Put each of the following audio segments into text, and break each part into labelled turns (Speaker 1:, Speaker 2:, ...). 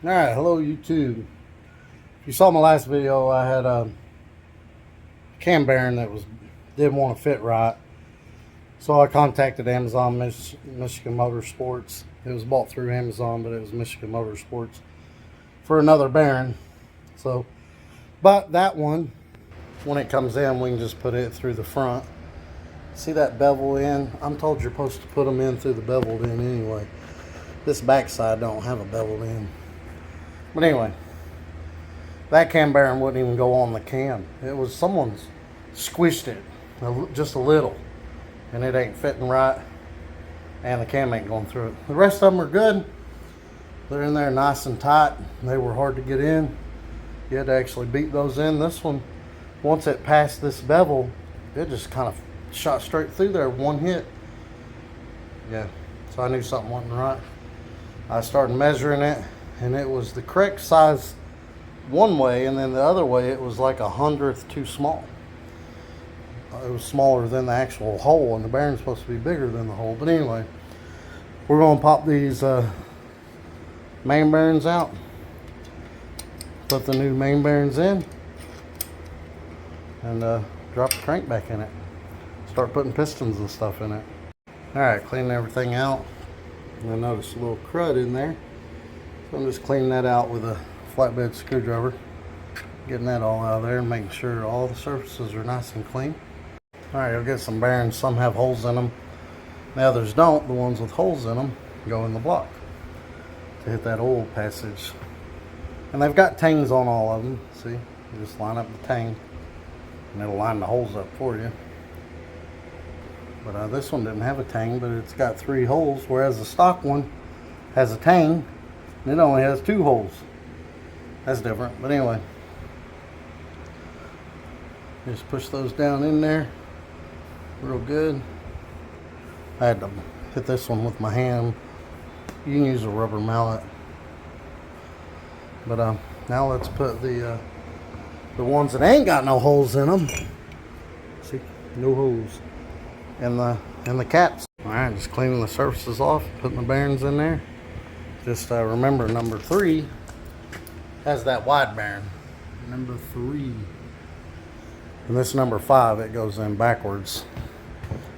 Speaker 1: Alright, hello YouTube. If you saw my last video, I had a cam bearing that didn't want to fit right. So I contacted Amazon, Michigan Motorsports. It was bought through Amazon, but it was Michigan Motorsports for another bearing. So, but that one, when it comes in, we can just put it through the front. See that bevel in? I'm told you're supposed to put them in through the beveled in anyway. This backside don't have a beveled in. But anyway, that cam bearing wouldn't even go on the cam. It was someone's squished it just a little, and it ain't fitting right, and the cam ain't going through it. The rest of them are good. They're in there nice and tight. They were hard to get in. You had to actually beat those in. This one, once it passed this bevel, it just kind of shot straight through there, one hit. Yeah, so I knew something wasn't right. I started measuring it, and it was the correct size one way, and then the other way it was like 1/100th too small. It was smaller than the actual hole, and the bearing's supposed to be bigger than the hole. But anyway, we're going to pop these main bearings out, put the new main bearings in, and drop the crank back in it. Start putting pistons and stuff in it. Alright, cleaning everything out. And I noticed a little crud in there, so I'm just cleaning that out with a flatbed screwdriver, getting that all out of there and making sure all the surfaces are nice and clean. Alright, you'll get some bearings. Some have holes in them, the others don't. The ones with holes in them go in the block to hit that oil passage. And they've got tangs on all of them. See, you just line up the tang and it'll line the holes up for you. But this one didn't have a tang, but it's got 3 holes, whereas the stock one has a tang and it only has 2 holes. That's different, but anyway, just push those down in there real good. I had to hit this one with my hand. You can use a rubber mallet. But now let's put the ones that ain't got no holes in them. See, no holes. And the caps. All right, just cleaning the surfaces off, putting the bearings in there. Just remember, number 3 has that wide bearing. Number 3. And this number 5, it goes in backwards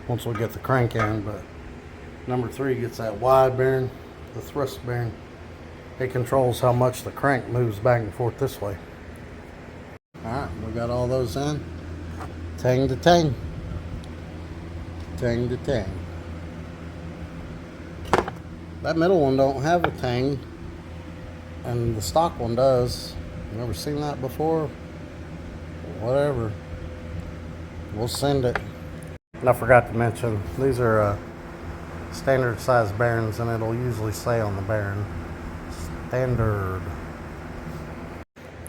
Speaker 1: once we get the crank in, but number 3 gets that wide bearing, the thrust bearing. It controls how much the crank moves back and forth this way. Alright, we got all those in. Tang to tang. Tang to tang. That middle one don't have a tang, and the stock one does. You never seen that before? Whatever. We'll send it. And I forgot to mention, these are standard size bearings, and it'll usually say on the bearing, standard.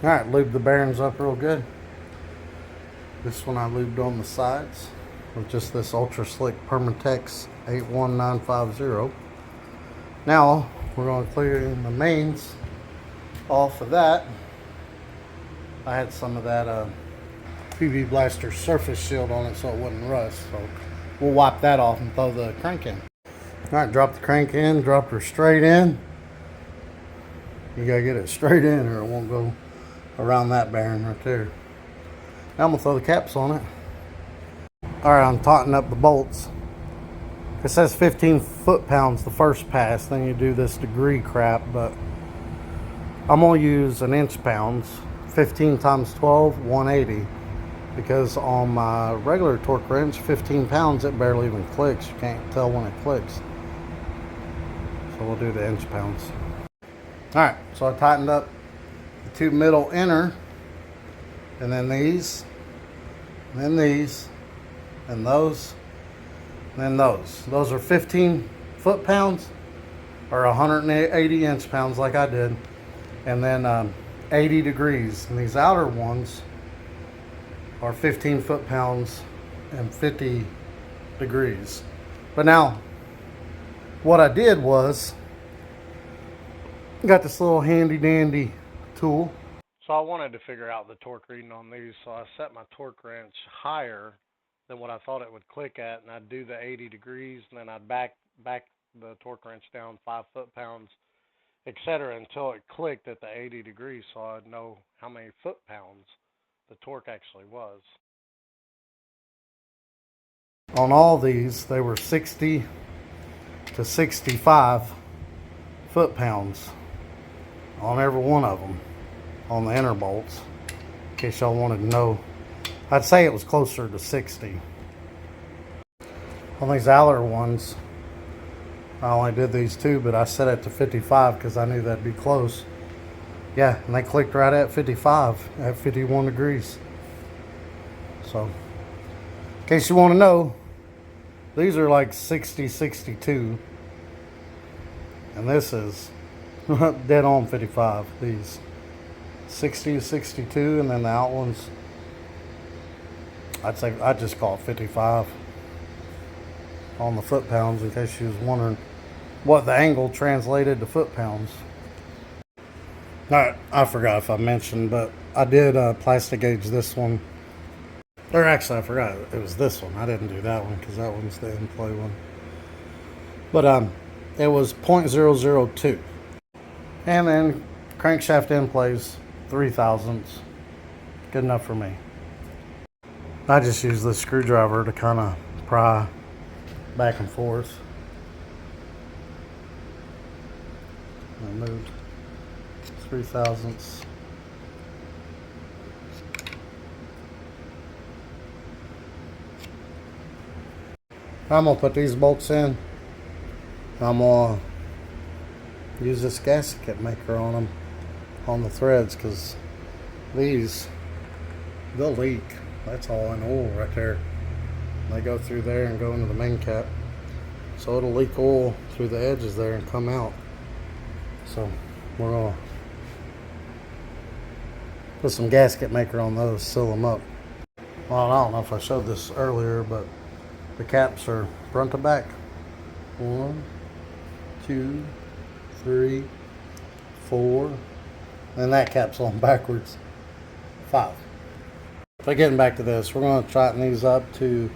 Speaker 1: Alright, lube the bearings up real good. This one I lubed on the sides with just this Ultra Slick Permatex 81950. Now, we're going to clear the mains off of that. I had some of that PV Blaster surface shield on it so it wouldn't rust. So we'll wipe that off and throw the crank in. Alright, drop the crank in, drop her straight in. You gotta get it straight in or it won't go around that bearing right there. Now I'm gonna throw the caps on it. Alright, I'm tautened up the bolts. It says 15 foot-pounds the first pass, then you do this degree crap, but I'm gonna use an inch-pounds. 15 times 12, 180. Because on my regular torque wrench, 15 pounds, it barely even clicks. You can't tell when it clicks. So we'll do the inch pounds. Alright, so I tightened up the 2 middle inner, and then these, and then these, and those, and then those. Those are 15 foot-pounds, or 180 inch-pounds like I did. And then 80 degrees. And these outer ones are 15 foot-pounds and 50 degrees. But now, what I did was, got this little handy-dandy tool. So I wanted to figure out the torque reading on these, so I set my torque wrench higher than what I thought it would click at, and I'd do the 80 degrees, and then I'd back the torque wrench down 5 foot-pounds, etc., until it clicked at the 80 degrees, so I'd know how many foot-pounds the torque actually was. On all these, they were 60 to 65 foot-pounds on every one of them on the inner bolts, in case y'all wanted to know. I'd say it was closer to 60. On these Aller ones, I only did these two, but I set it to 55 because I knew that'd be close. Yeah, and they clicked right at 55 at 51 degrees. So, in case you want to know, these are like 60, 62. And this is dead on 55. These 60 to 62, and then the out ones, I'd just call it 55 on the foot-pounds, in case you was wondering what the angle translated to foot-pounds. Alright, I forgot if I mentioned, but I did plastic gauge this one. Or actually, I forgot it was this one. I didn't do that one because that one's the in-play one. But it was 0.002. And then crankshaft in-plays 3/1000. Good enough for me. I just use this screwdriver to kind of pry back and forth. I moved 3/1000. I'm gonna put these bolts in. I'm gonna use this gasket maker on them, on the threads, because these, they'll leak. That's all in oil right there. They go through there and go into the main cap, so it'll leak oil through the edges there and come out. So we're gonna put some gasket maker on those, seal them up. Well, I don't know if I showed this earlier, but the caps are front to back. 1, 2, 3, 4, and that cap's on backwards. 5. But getting back to this, we're going to tighten these up to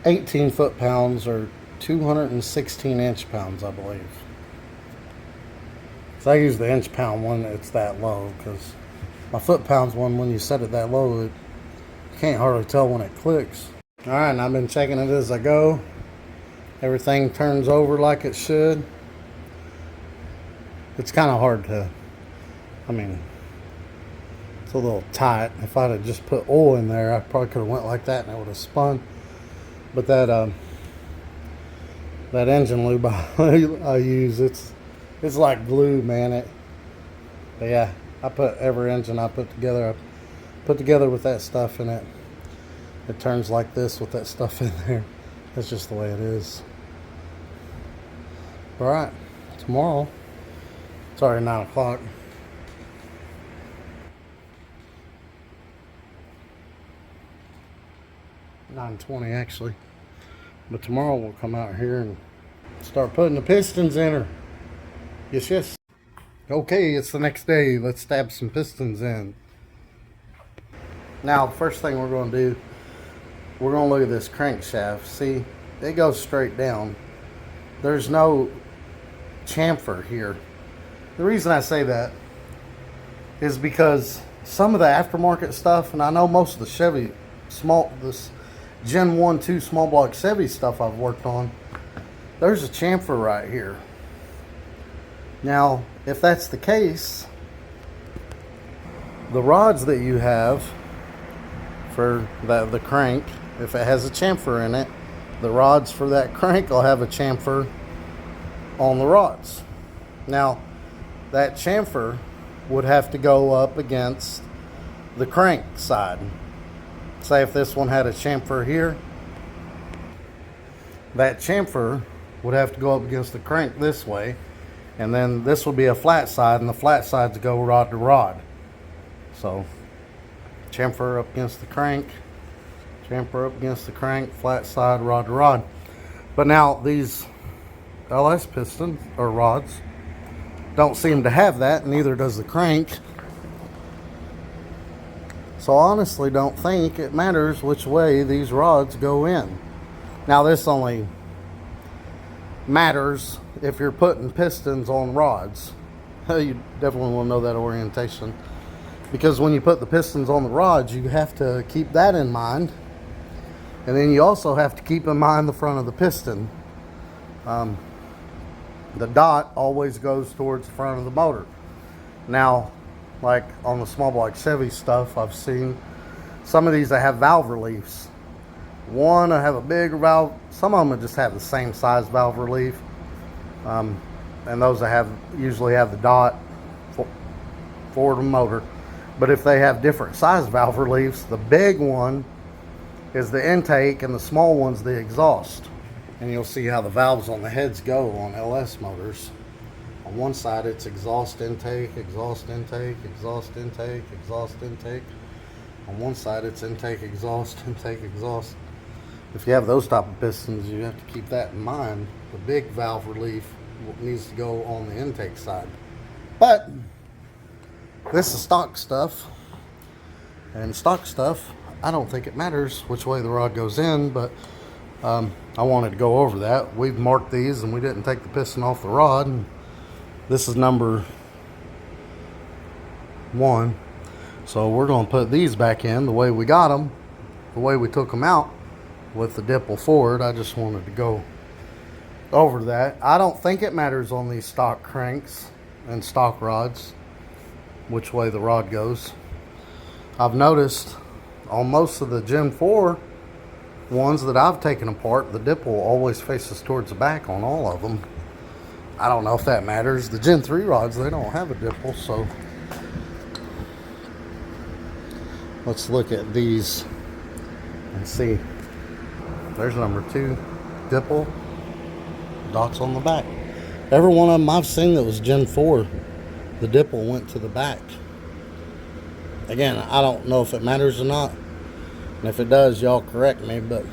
Speaker 1: 18 foot-pounds or 216 inch-pounds, I believe. So I use the inch-pound one, it's that low, because my foot-pounds one, when you set it that low, you can't hardly tell when it clicks. Alright, and I've been checking it as I go. Everything turns over like it should. It's kind of hard to, it's a little tight. If I'd have just put oil in there, I probably could have went like that and it would have spun. But that engine lube I use, it's like glue, man. But yeah, I put every engine I put together with that stuff in it. It turns like this with that stuff in there. That's just the way it is. Alright, tomorrow, it's already 9 o'clock. $9:20 actually. But tomorrow we'll come out here and start putting the pistons in her. Yes, yes. Okay, it's the next day. Let's stab some pistons in. Now, the first thing we're going to do, we're going to look at this crankshaft. See, it goes straight down. There's no chamfer here. The reason I say that is because some of the aftermarket stuff, and I know most of the Chevy this Gen 1, 2 small block Chevy stuff I've worked on, there's a chamfer right here. Now, if that's the case, the rods that you have for the crank, if it has a chamfer in it, the rods for that crank will have a chamfer on the rods. Now, that chamfer would have to go up against the crank side. Say if this one had a chamfer here, that chamfer would have to go up against the crank this way, and then this will be a flat side, and the flat sides go rod to rod. So chamfer up against the crank, chamfer up against the crank, flat side, rod to rod. But now these LS pistons or rods don't seem to have that, neither does the crank. So I honestly don't think it matters which way these rods go in. Now this only matters if you're putting pistons on rods. You definitely want to know that orientation, because when you put the pistons on the rods, you have to keep that in mind. And then you also have to keep in mind the front of the piston. The dot always goes towards the front of the motor. Now, like on the small block Chevy stuff, I've seen some of these that have valve reliefs. One, I have a bigger valve. Some of them just have the same size valve relief. And those that usually have the dot for the motor. But if they have different size valve reliefs, the big one is the intake and the small one's the exhaust. And you'll see how the valves on the heads go on LS motors. On one side it's exhaust intake, exhaust intake, exhaust intake, exhaust intake. On one side it's intake, exhaust, intake, exhaust. If you have those type of pistons, you have to keep that in mind. The big valve relief needs to go on the intake side. But this is stock stuff, and stock stuff, I don't think it matters which way the rod goes in, but I wanted to go over that. We've marked these and we didn't take the piston off the rod, and this is number 1. So we're going to put these back in the way we got them, the way we took them out with the dipple forward. I just wanted to go over that. I don't think it matters on these stock cranks and stock rods which way the rod goes. I've noticed on most of the Gen 4 ones that I've taken apart, the dipple always faces towards the back on all of them. I don't know if that matters. The Gen 3 rods, they don't have a dipple, so let's look at these and see. There's number 2 dipple, dots on the back. Every one of them I've seen that was Gen 4, the dipple went to the back. Again, I don't know if it matters or not, and if it does, y'all correct me, but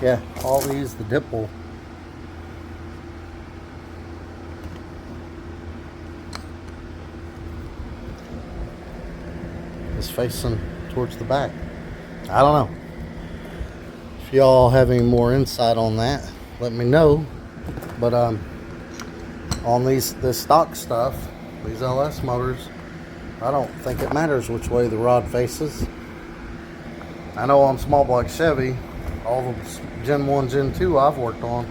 Speaker 1: yeah, all these, the dipple is facing towards the back. I don't know. If y'all have any more insight on that, let me know. But on this stock stuff, these LS motors, I don't think it matters which way the rod faces. I know on small block Chevy, all the Gen 1, Gen 2 I've worked on,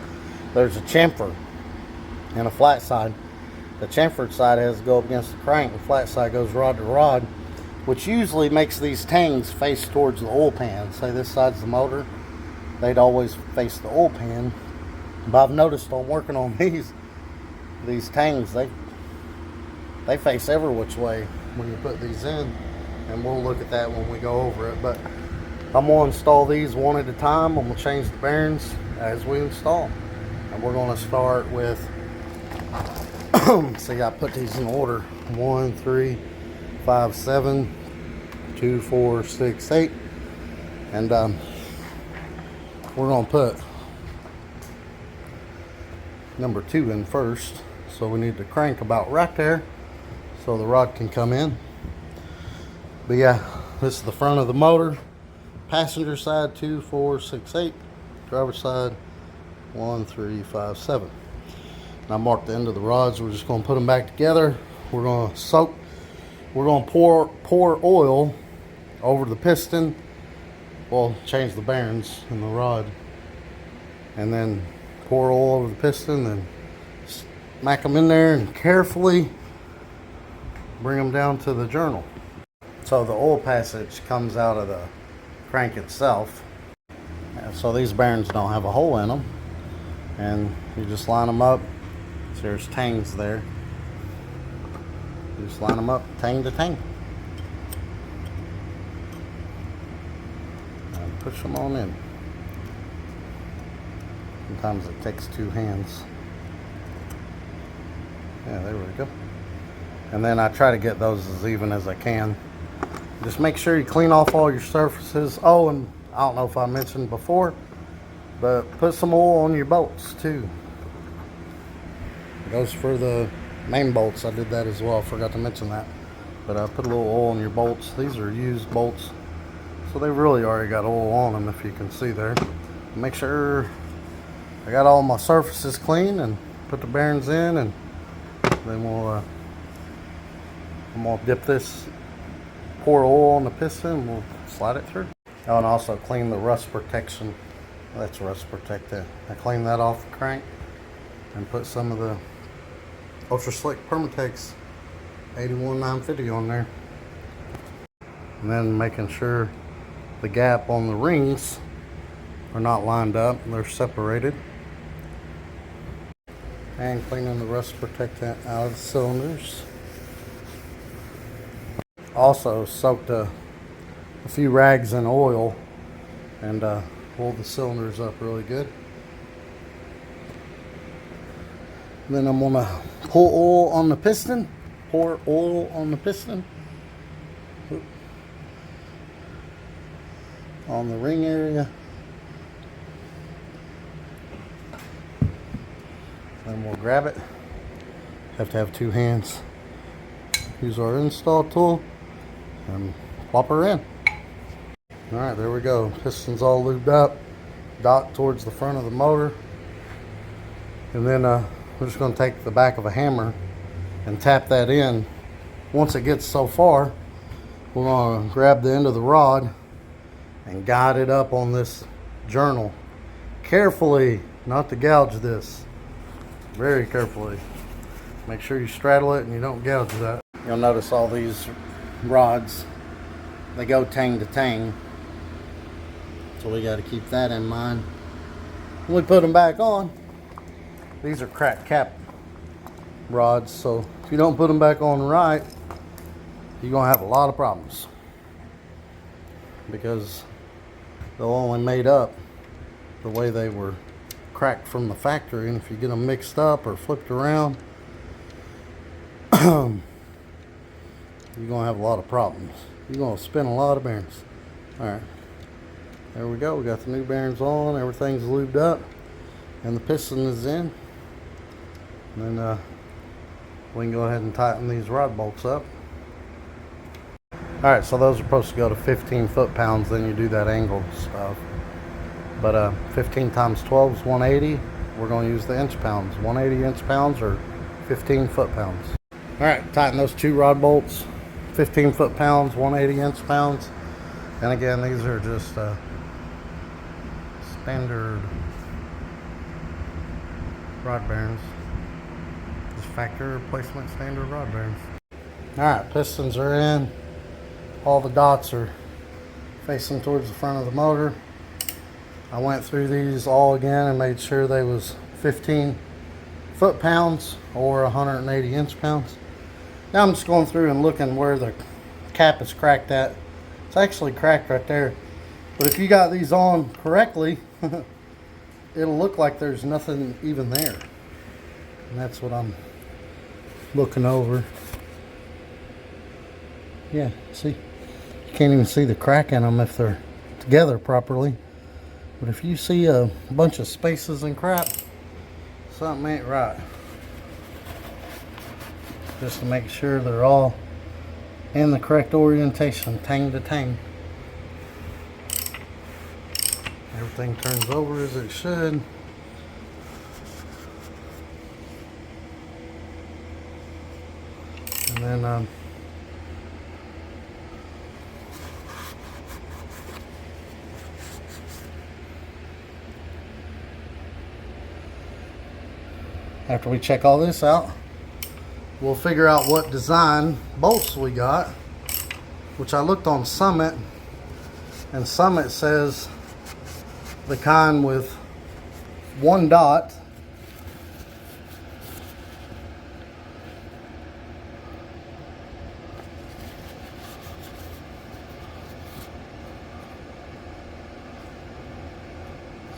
Speaker 1: there's a chamfer and a flat side. The chamfered side has to go up against the crank, the flat side goes rod to rod, which usually makes these tangs face towards the oil pan. Say this side's the motor, they'd always face the oil pan. But I've noticed on working on these tangs, they face every which way when you put these in, and we'll look at that when we go over it. But I'm going to install these one at a time, and we'll change the bearings as we install. And we're going to start with see, I put these in order: 1, 3, 5, 7, 2, 4, 6, 8, and we're going to put number 2 in first. So we need to crank about right there so the rod can come in. But yeah, this is the front of the motor. Passenger side 2, 4, 6, 8. Driver side 1, 3, 5, 7. And I marked the end of the rods. We're just going to put them back together. We're going to soak. We're going to pour oil over the piston. Well, change the bearings in the rod, and then pour oil over the piston, and smack them in there and carefully bring them down to the journal. So the oil passage comes out of the crank itself. So these bearings don't have a hole in them, and you just line them up. So there's tangs there. You just line them up, tang to tang, and push them on in. Sometimes it takes 2 hands. Yeah, there we go. And then I try to get those as even as I can. Just make sure you clean off all your surfaces. Oh, and I don't know if I mentioned before, but put some oil on your bolts too. It goes for the main bolts. I did that as well. I forgot to mention that. But put a little oil on your bolts. These are used bolts, so they really already got oil on them, if you can see there. Make sure I got all my surfaces clean, and put the bearings in, and then I'm gonna dip this, pour oil on the piston, and we'll slide it through. Oh, and also clean the rust protection. That's rust protectant. I cleaned that off the crank and put some of the Ultra Slick Permatex 81950 on there. And then making sure the gap on the rings are not lined up, they're separated. And cleaning the rust protectant out of the cylinders. Also soaked a few rags in oil and pulled the cylinders up really good. And then I'm gonna pour oil on the piston. On the ring area. Then we'll grab it. Have to have two hands. Use our install tool and plop her in. Alright, there we go. Piston's all lubed up. Dot towards the front of the motor. And then we're just going to take the back of a hammer and tap that in. Once it gets so far, we're going to grab the end of the rod and guide it up on this journal. Carefully, not to gouge this. Very carefully. Make sure you straddle it and you don't gouge that. You'll notice all these rods, they go tang to tang. So we got to keep that in mind. When we put them back on, these are cracked cap rods, so if you don't put them back on right, you're going to have a lot of problems. Because they're only made up the way they were cracked from the factory, and if you get them mixed up or flipped around, you're going to have a lot of problems. You're going to spin a lot of bearings. Alright, there we go. We got the new bearings on, everything's lubed up, and the piston is in. And then we can go ahead and tighten these rod bolts up. Alright, so those are supposed to go to 15 foot-pounds, then you do that angle stuff. But 15 times 12 is 180. We're going to use the inch-pounds. 180 inch-pounds or 15 foot-pounds. Alright, tighten those two rod bolts. 15 foot-pounds, 180 inch-pounds. And again, these are just standard rod bearings. Just factory replacement standard rod bearings. Alright, pistons are in. All the dots are facing towards the front of the motor. I went through these all again and made sure they was 15 foot-pounds or 180 inch-pounds. Now I'm just going through and looking where the cap is cracked at. It's actually cracked right there. But if you got these on correctly, it'll look like there's nothing even there. And that's what I'm looking over. Yeah, see? You can't even see the crack in them if they're together properly. But if you see a bunch of spaces and crap, something ain't right. Just to make sure they're all in the correct orientation, tang to tang. Everything turns over as it should. And then after we check all this out, we'll figure out what design bolts we got, which I looked on Summit, and Summit says the kind with one dot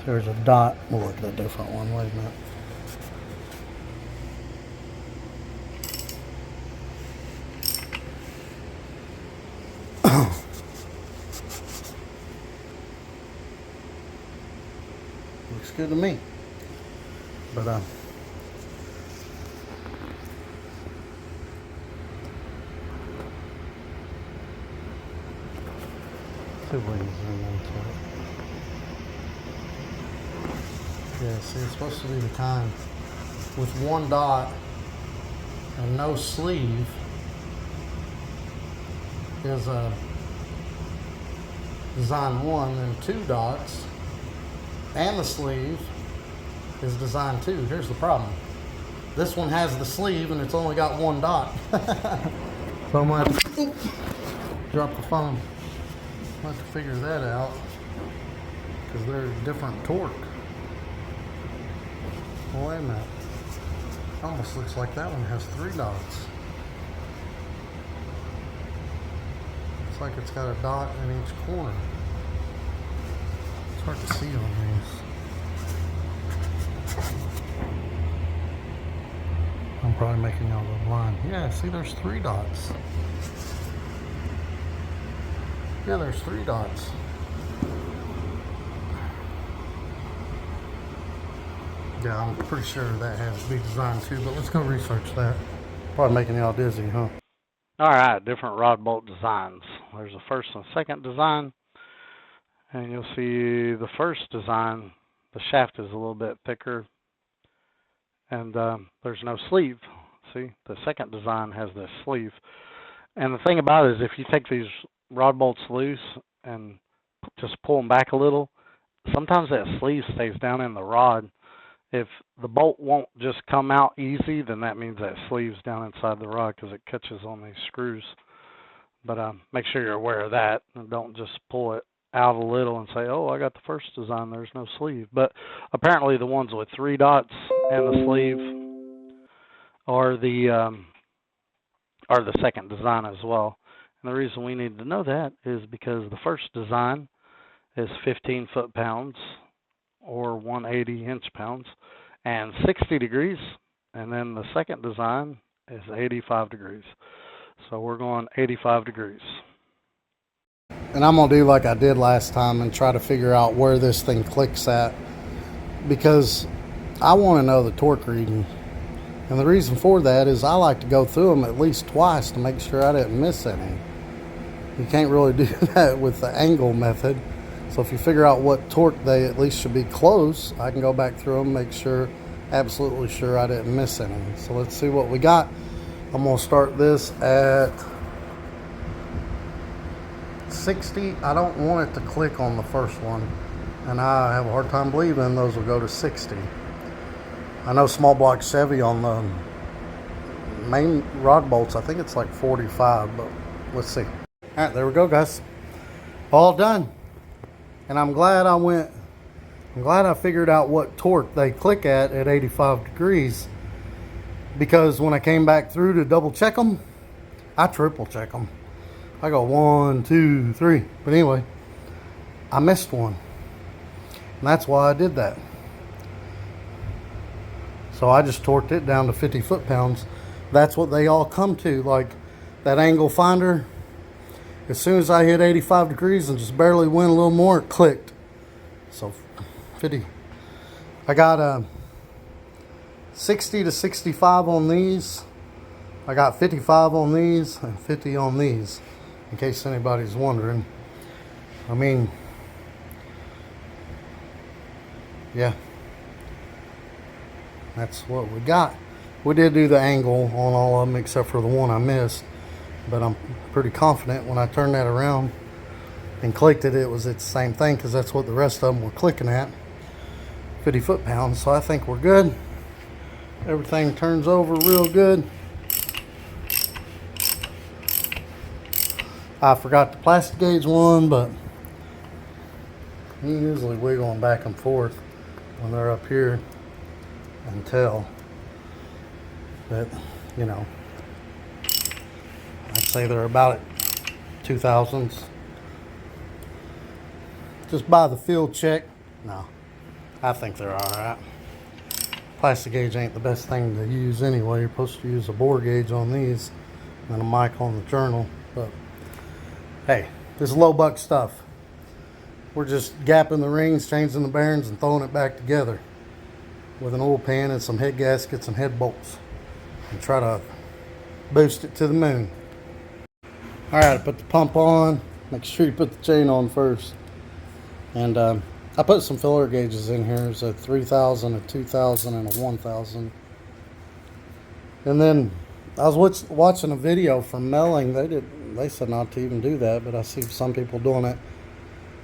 Speaker 1: there's a dot. We'll look at a different one. Wait a minute. Looks good to me. But see if we can zoom into it. Yeah, see, it's supposed to be the kind with one dot and no sleeve is a design 1, and 2 dots and the sleeve is design 2. Here's the problem. This one has the sleeve and it's only got 1 dot. So I'm going to drop the phone. I'll have to figure that out because they're different torque. Well, wait a minute. Almost looks like that one has 3 dots. Looks like it's got a dot in each corner. It's hard to see on these. I'm probably making y'all go blind. Yeah, see, there's 3 dots. Yeah, there's 3 dots. Yeah, I'm pretty sure that has to be designed too, but let's go research that. Probably making y'all dizzy, huh?
Speaker 2: All right, different rod bolt designs. There's a first and second design, and you'll see the first design, the shaft is a little bit thicker, and there's no sleeve. See, the second design has this sleeve. And the thing about it is if you take these rod bolts loose and just pull them back a little, sometimes that sleeve stays down in the rod. If the bolt won't just come out easy, then that means that sleeve's down inside the rod because it catches on these screws. But make sure you're aware of that and don't just pull it out a little and say, oh, I got the first design, there's no sleeve. But apparently the ones with 3 dots and the sleeve are the second design as well. And the reason we need to know that is because the first design is 15 foot-pounds or 180 inch-pounds and 60 degrees, and then the second design is 85 degrees. So we're going 85 degrees.
Speaker 1: And I'm going to do like I did last time and try to figure out where this thing clicks at, because I want to know the torque reading. And the reason for that is I like to go through them at least twice to make sure I didn't miss any. You can't really do that with the angle method. So if you figure out what torque they at least should be close, I can go back through them, make sure, absolutely sure I didn't miss any. So let's see what we got. I'm going to start this at 60. I don't want it to click on the first one, and I have a hard time believing those will go to 60. I know small block Chevy on the main rod bolts, I think it's like 45, but let's see. All right, there we go, guys. All done. And I'm glad I figured out what torque they click at 85 degrees, because when I came back through to double check them, I triple check them. I go 1, 2, 3. But anyway, I missed one. And that's why I did that. So I just torqued it down to 50 foot-pounds. That's what they all come to. Like that angle finder, as soon as I hit 85 degrees and just barely went a little more, it clicked. So 50. I got 60 to 65 on these. I got 55 on these and 50 on these, in case anybody's wondering. I mean, yeah, that's what we got. We did do the angle on all of them except for the one I missed, but I'm pretty confident when I turned that around and clicked it, it was the same thing, because that's what the rest of them were clicking at, 50 foot-pounds. So I think we're good. Everything turns over real good. I forgot the plastic gauge one, but you usually wiggle them back and forth when they're up here and tell that, you know, I'd say they're about at 2000s. Just by the field check, no, I think they're all right. Plastic gauge ain't the best thing to use anyway. You're supposed to use a bore gauge on these and a mic on the journal, but hey, this is low buck stuff. We're just gapping the rings, changing the bearings, and throwing it back together with an oil pan and some head gaskets and head bolts, and try to boost it to the moon. All right, I put the pump on. Make sure you put the chain on first. And I put some filler gauges in here. There's a 3000, a 2000, and a 1000. And then I was watching a video from Melling. They said not to even do that, but I see some people doing it.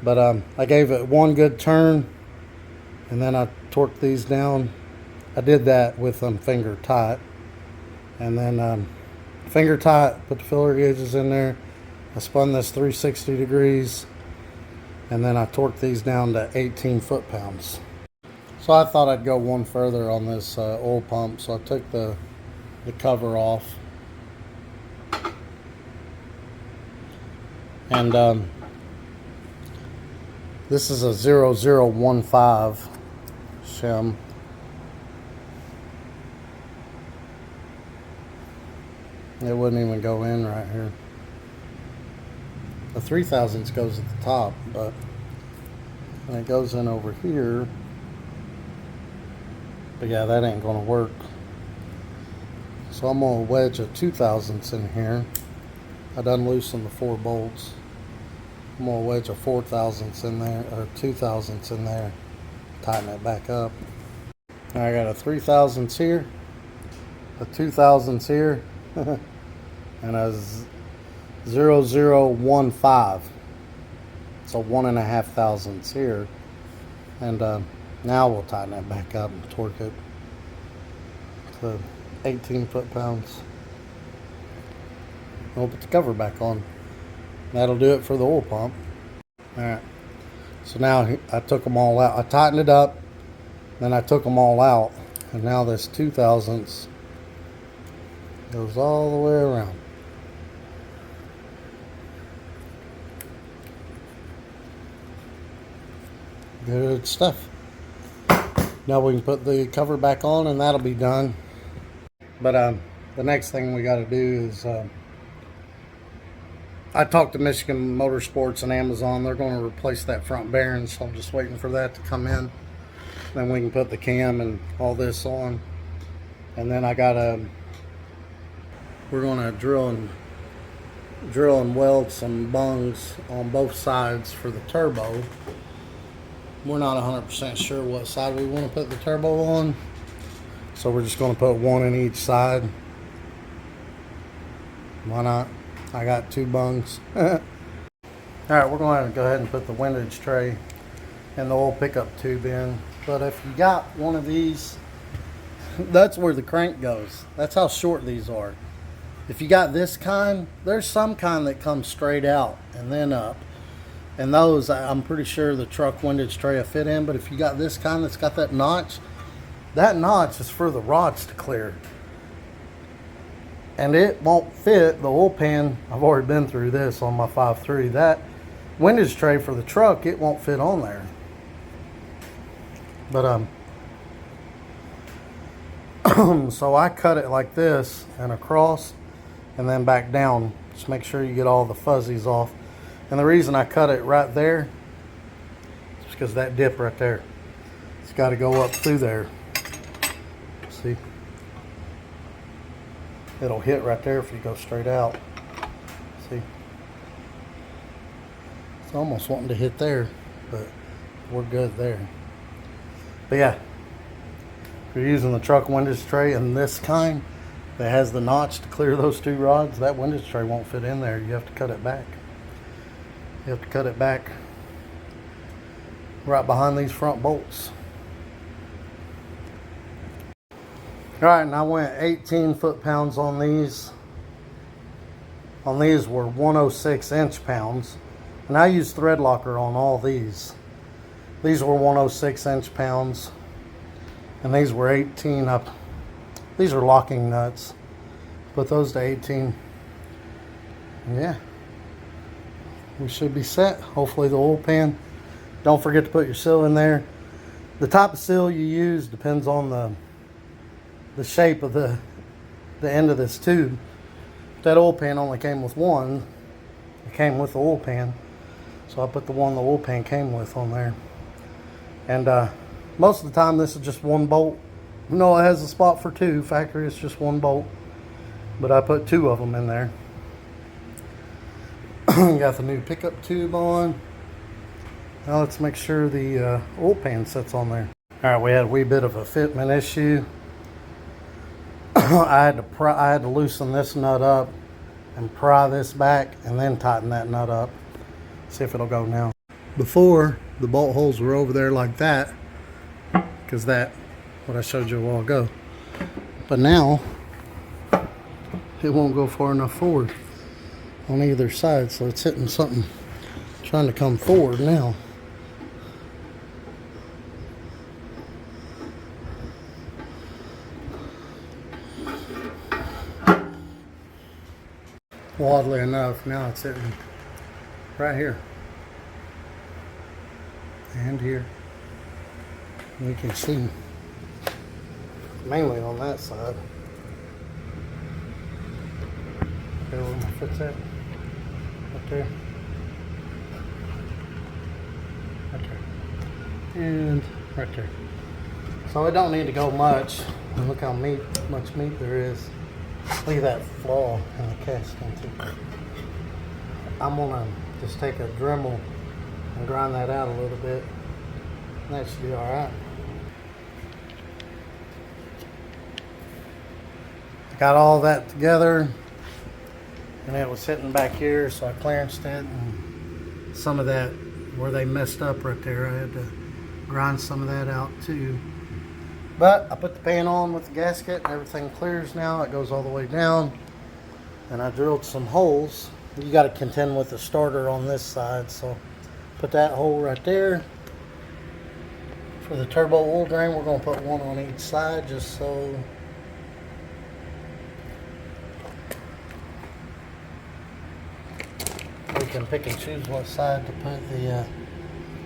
Speaker 1: But I gave it one good turn, and then I torqued these down. I did that with them finger tight, and then finger tight, put the filler gauges in there. I spun this 360 degrees, and then I torqued these down to 18 foot-pounds. So I thought I'd go one further on this oil pump, so I took the cover off. And this is a 0015 shim. It wouldn't even go in right here. The 3000s goes at the top, but when it goes in over here, but yeah, that ain't gonna work. So I'm gonna wedge a 2000s in here. I done loosened the 4 bolts. I'm gonna wedge a 4000s in there, or 2000s in there, tighten it back up. Now I got a 3000s here, a 2000s here, and a 0015. So 1.5 thousandths here. And now we'll tighten it back up and torque it to 18 foot-pounds. We'll put the cover back on. That'll do it for the oil pump. Alright, so now I took them all out. I tightened it up, then I took them all out, and now this 2000s goes all the way around. Good stuff. Now we can put the cover back on, and that'll be done. But the next thing we got to do is I talked to Michigan Motorsports and Amazon. They're going to replace that front bearing, so I'm just waiting for that to come in. Then we can put the cam and all this on. And then I got we're going to drill and weld some bungs on both sides for the turbo. We're not 100% sure what side we want to put the turbo on, so we're just going to put one in each side. Why not? I got 2 bungs. Alright, we're going to go ahead and put the windage tray and the oil pickup tube in. But if you got one of these, that's where the crank goes. That's how short these are. If you got this kind, there's some kind that comes straight out and then up. And those, I'm pretty sure the truck windage tray will fit in. But if you got this kind that's got that notch is for the rods to clear. And it won't fit the oil pan. I've already been through this on my 5.3. That windage tray for the truck, it won't fit on there. But so I cut it like this and across and then back down. Just make sure you get all the fuzzies off. And the reason I cut it right there is because that dip right there, it's got to go up through there. See? It'll hit right there if you go straight out. See? It's almost wanting to hit there, but we're good there. But yeah, if you're using the truck windage tray and this kind that has the notch to clear those 2 rods, that windage tray won't fit in there. You have to cut it back. You have to cut it back right behind these front bolts. Alright, and I went 18 foot-pounds on these. On these were 106 inch-pounds. And I used thread locker on all these. These were 106 inch-pounds. And these were 18 up. These are locking nuts. Put those to 18. And yeah. We should be set. Hopefully the oil pan. Don't forget to put your seal in there. The type of seal you use depends on the shape of the end of this tube. That oil pan only came with one. It came with the oil pan. So I put the one the oil pan came with on there. And most of the time this is just 1 bolt. No, it has a spot for 2. Factory it's just 1 bolt. But I put 2 of them in there. Got the new pickup tube on. Now let's make sure the oil pan sits on there. Alright, we had a wee bit of a fitment issue. I had to loosen this nut up and pry this back and then tighten that nut up. See if it'll go now. Before, the bolt holes were over there like that, because that, what I showed you a while ago. But now, it won't go far enough forward on either side, so it's hitting something trying to come forward now. Well, oddly enough, now it's hitting right here and here. You can see mainly on that side. There where my foot's at, right there, right there, and right there. So it don't need to go much. And look how much meat there is. Look at that flaw in the casting too. I'm gonna just take a Dremel and grind that out a little bit. And that should be all right. Got all that together, and it was sitting back here, so I clearanced it. And some of that, where they messed up right there, I had to grind some of that out too. But I put the pan on with the gasket and everything clears now. It goes all the way down. And I drilled some holes. You got to contend with the starter on this side. So put that hole right there. For the turbo oil drain, we're going to put one on each side just so we can pick and choose what side to put the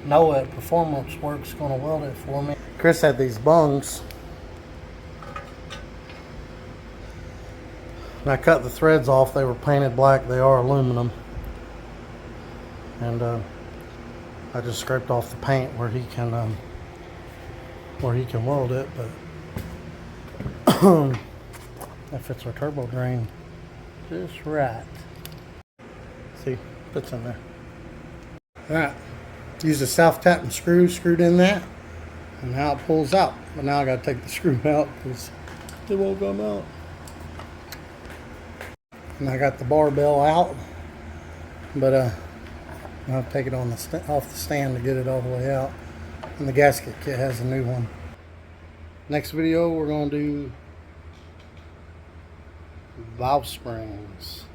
Speaker 1: Noah at Performance Works going to weld it for me. Chris had these bungs, and I cut the threads off. They were painted black. They are aluminum, and I just scraped off the paint where he can weld it. But that fits our turbo drain just right. See, fits in there. All right, use a self tapping screw, screwed in that. And now it pulls out. But now I gotta take the screw out because it won't come out. And I got the barbell out, but I'll take it on off the stand to get it all the way out. And the gasket kit has a new one. Next video we're gonna do valve springs.